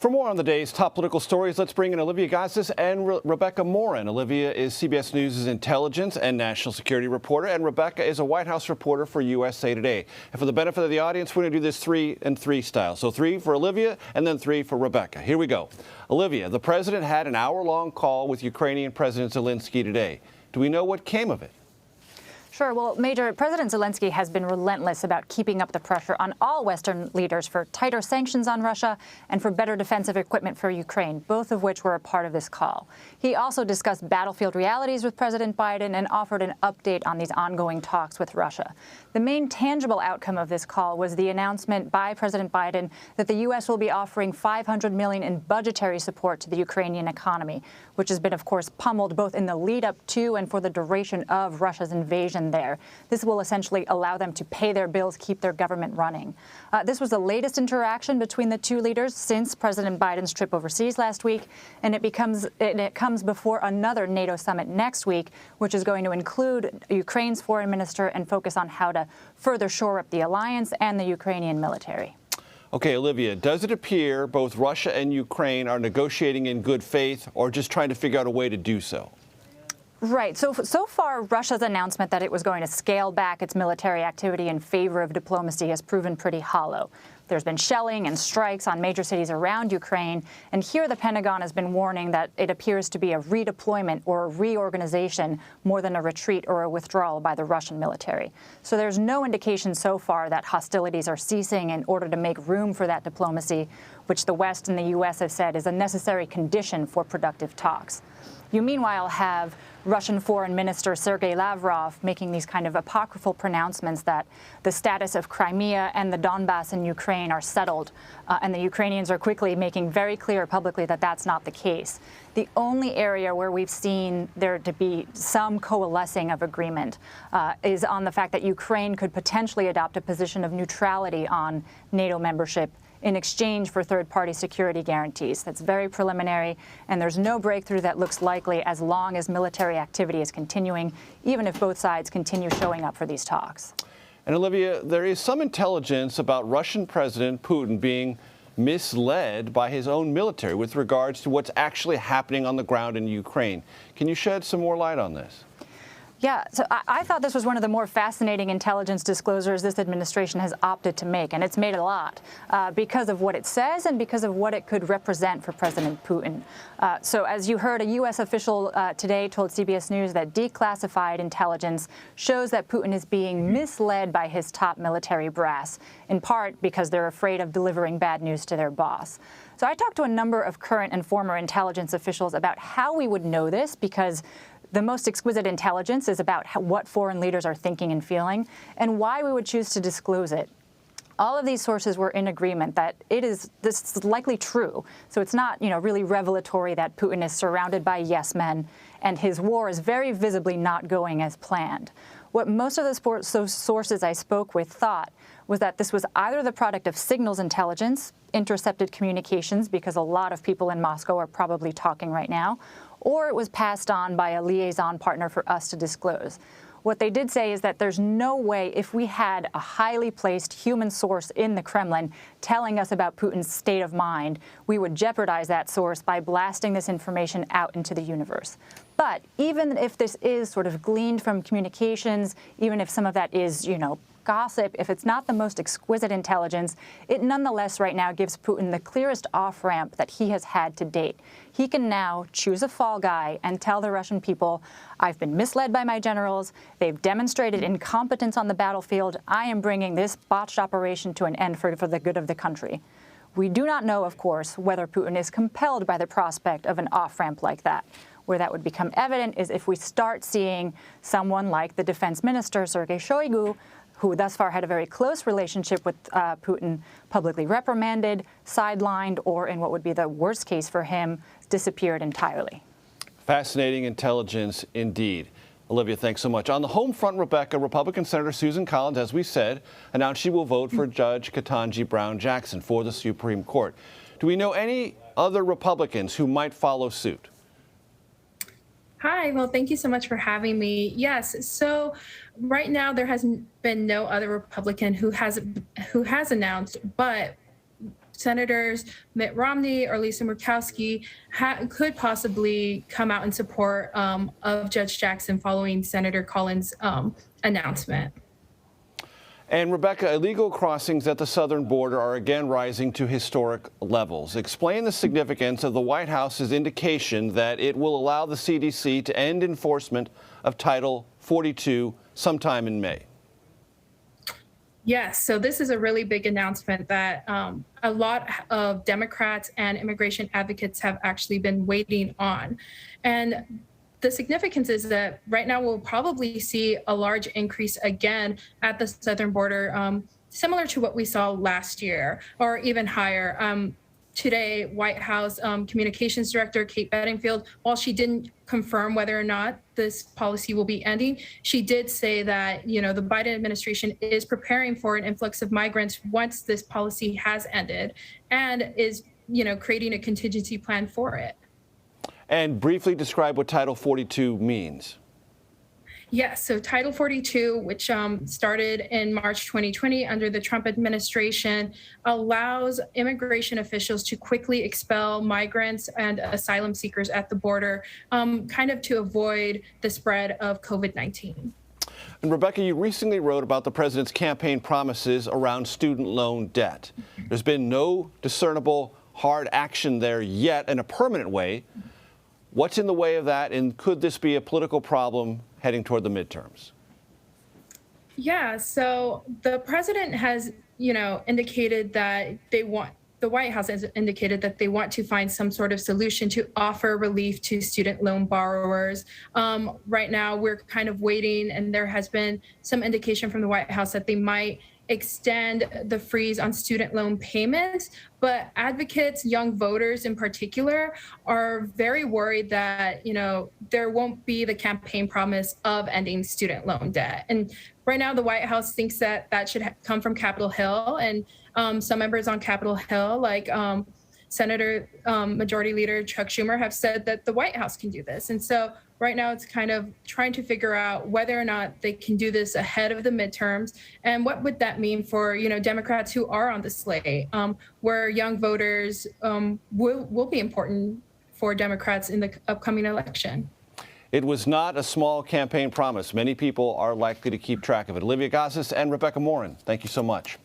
For more on the day's top political stories, let's bring in Olivia Gazis and Rebecca Morin. Olivia is CBS News' intelligence and national security reporter, and Rebecca is a White House reporter for USA Today. And for the benefit of the audience, we're going to do this 3 and 3 style. So 3 for Olivia and then 3 for Rebecca. Here we go. Olivia, the president had an hour-long call with Ukrainian President Zelenskyy today. Do we know what came of it? Sure. Well, Major, President Zelenskyy has been relentless about keeping up the pressure on all Western leaders for tighter sanctions on Russia and for better defensive equipment for Ukraine, both of which were a part of this call. He also discussed battlefield realities with President Biden and offered an update on these ongoing talks with Russia. The main tangible outcome of this call was the announcement by President Biden that the U.S. will be offering $500 million in budgetary support to the Ukrainian economy, which has been, of course, pummeled both in the lead up to and for the duration of Russia's invasion there. This will essentially allow them to pay their bills, keep their government running. This was the latest interaction between the two leaders since President Biden's trip overseas last week, and it comes before another NATO summit next week, which is going to include Ukraine's foreign minister and focus on how to further shore up the alliance and the Ukrainian military. Okay, Olivia, does it appear both Russia and Ukraine are negotiating in good faith or just trying to figure out a way to do so? Right. So far, Russia's announcement that it was going to scale back its military activity in favor of diplomacy has proven pretty hollow. There's been shelling and strikes on major cities around Ukraine, and here the Pentagon has been warning that it appears to be a redeployment or a reorganization more than a retreat or a withdrawal by the Russian military. So there's no indication so far that hostilities are ceasing in order to make room for that diplomacy, which the West and the U.S. have said is a necessary condition for productive talks. You meanwhile have Russian Foreign Minister Sergei Lavrov making these kind of apocryphal pronouncements that the status of Crimea and the Donbass in Ukraine are settled, and the Ukrainians are quickly making very clear publicly that that's not the case. The only area where we've seen there to be some coalescing of agreement is on the fact that Ukraine could potentially adopt a position of neutrality on NATO membership in exchange for third-party security guarantees. That's very preliminary, and there's no breakthrough that looks likely as long as military activity is continuing, even if both sides continue showing up for these talks. And Olivia, there is some intelligence about Russian President Putin being misled by his own military with regards to what's actually happening on the ground in Ukraine. Can you shed some more light on this? Yeah, so I thought this was one of the more fascinating intelligence disclosures this administration has opted to make, and it's made a lot because of what it says and because of what it could represent for President Putin. So as you heard, a U.S. official today told CBS News that declassified intelligence shows that Putin is being misled by his top military brass, in part because they're afraid of delivering bad news to their boss. So I talked to a number of current and former intelligence officials about how we would know this, because the most exquisite intelligence is about what foreign leaders are thinking and feeling and why we would choose to disclose it. All of these sources were in agreement that this is likely true. So it's not, really revelatory that Putin is surrounded by yes men and his war is very visibly not going as planned. What most of the sources I spoke with thought was that this was either the product of signals intelligence, intercepted communications, because a lot of people in Moscow are probably talking right now, or it was passed on by a liaison partner for us to disclose. What they did say is that there's no way, if we had a highly placed human source in the Kremlin telling us about Putin's state of mind, we would jeopardize that source by blasting this information out into the universe. But even if this is sort of gleaned from communications, even if some of that is, gossip, if it's not the most exquisite intelligence, it nonetheless right now gives Putin the clearest off-ramp that he has had to date. He can now choose a fall guy and tell the Russian people, I've been misled by my generals, they've demonstrated incompetence on the battlefield, I am bringing this botched operation to an end for the good of the country. We do not know, of course, whether Putin is compelled by the prospect of an off-ramp like that. Where that would become evident is if we start seeing someone like the defense minister, Sergei Shoigu, who thus far had a very close relationship with Putin, publicly reprimanded, sidelined, or in what would be the worst case for him, disappeared entirely. Fascinating intelligence indeed. Olivia, thanks so much. On the home front, Rebecca, Republican Senator Susan Collins, as we said, announced she will vote for Judge Ketanji Brown Jackson for the Supreme Court. Do we know any other Republicans who might follow suit? Hi, well, thank you so much for having me. Yes, so right now there has been no other Republican who has announced, but Senators Mitt Romney or Lisa Murkowski could possibly come out in support of Judge Jackson following Senator Collins' announcement. And Rebecca, illegal crossings at the southern border are again rising to historic levels. Explain the significance of the White House's indication that it will allow the CDC to end enforcement of Title 42 sometime in May. Yes, so this is a really big announcement that a lot of Democrats and immigration advocates have actually been waiting on. And the significance is that right now we'll probably see a large increase again at the southern border, similar to what we saw last year, or even higher. Today, White House Communications Director Kate Bedingfield, while she didn't confirm whether or not this policy will be ending, she did say that, the Biden administration is preparing for an influx of migrants once this policy has ended, and is, creating a contingency plan for it. And briefly describe what Title 42 means. Yes, so Title 42, which started in March 2020 under the Trump administration, allows immigration officials to quickly expel migrants and asylum seekers at the border, kind of to avoid the spread of COVID-19. And Rebecca, you recently wrote about the president's campaign promises around student loan debt. There's been no discernible hard action there yet in a permanent way. What's in the way of that, and could this be a political problem heading toward the midterms? Yeah, so the president has, indicated that the White House has indicated that they want to find some sort of solution to offer relief to student loan borrowers. Right now, we're kind of waiting, and there has been some indication from the White House that they might extend the freeze on student loan payments, but advocates, young voters in particular, are very worried that, there won't be the campaign promise of ending student loan debt. And right now, the White House thinks that that should come from Capitol Hill, and some members on Capitol Hill, like Senator Majority Leader Chuck Schumer, have said that the White House can do this. And so right now it's kind of trying to figure out whether or not they can do this ahead of the midterms, and what would that mean for, Democrats who are on the slate, where young voters will be important for Democrats in the upcoming election. It was not a small campaign promise. Many people are likely to keep track of it. Olivia Gazis and Rebecca Morin, thank you so much.